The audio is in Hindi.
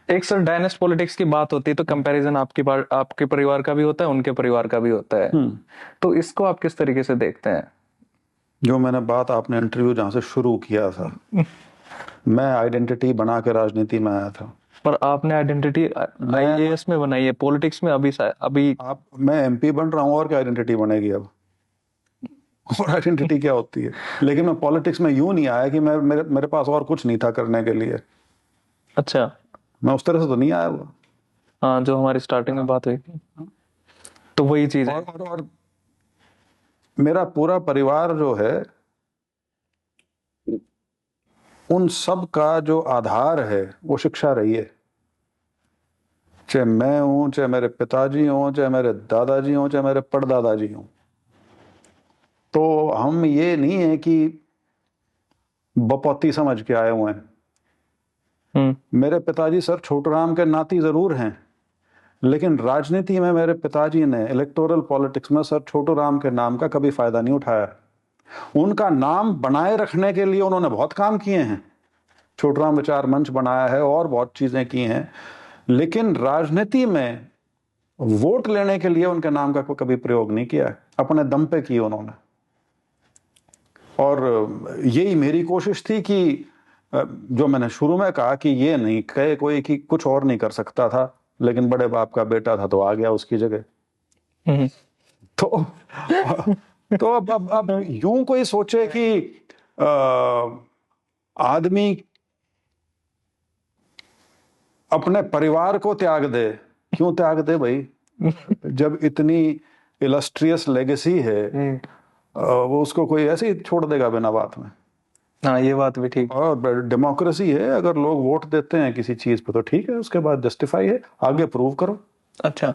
एक सर डायनेस्ट पॉलिटिक्स की बात होती है तो कंपैरिजन आपके परिवार का भी होता है, उनके परिवार का भी होता है। तो इसको आप किस तरीके से देखते हैं? जो मैंने बात आपने इंटरव्यू जहां से शुरू किया था, मैं आइडेंटिटी बना के राजनीति में आया था। पर आपने आइडेंटिटी मैं आईएएस में बनाई है, पॉलिटिक्स में अभी अभी। आप मैं एमपी बन रहा हूँ, और क्या आइडेंटिटी बनेगी अब? और आइडेंटिटी क्या होती है? लेकिन मैं पॉलिटिक्स में यूं नहीं आया कि मैं मेरे पास और कुछ नहीं था करने के लिए। अच्छा। मैं उस तरह से तो नहीं आया हुआ। हाँ, जो हमारी स्टार्टिंग में बात हुई थी, तो वही चीज है। और मेरा पूरा परिवार जो है, उन सब का जो आधार है वो शिक्षा रही है। चाहे मैं हूं, चाहे मेरे पिताजी हों, चाहे मेरे दादाजी हों, चाहे मेरे परदादाजी हों। तो हम ये नहीं है कि बपौती समझ के आए हुए हैं। मेरे पिताजी सर छोटूराम के नाती जरूर हैं, लेकिन राजनीति में मेरे पिताजी ने, इलेक्टोरल पॉलिटिक्स में, सर छोटूराम के नाम का कभी फायदा नहीं उठाया। उनका नाम बनाए रखने के लिए उन्होंने बहुत काम किए हैं। छोटूराम विचार मंच बनाया है और बहुत चीजें की हैं, लेकिन राजनीति में वोट लेने के लिए उनके नाम का कोई कभी प्रयोग नहीं किया है। अपने दम पे किए उन्होंने। और यही मेरी कोशिश थी कि जो मैंने शुरू में कहा कि ये नहीं कहे कोई कि कुछ और नहीं कर सकता था, लेकिन बड़े बाप का बेटा था तो आ गया उसकी जगह। हम्म। तो तो अब यूं कोई सोचे कि आदमी अपने परिवार को त्याग दे। क्यों त्याग दे भाई? जब इतनी इलस्ट्रियस लेगेसी है, वो उसको कोई ऐसे ही छोड़ देगा बिना बात में? हाँ, ये बात भी ठीक। और डेमोक्रेसी है, अगर लोग वोट देते हैं किसी चीज पे तो ठीक है, उसके बाद जस्टिफाई है, आगे प्रूव करो। अच्छा।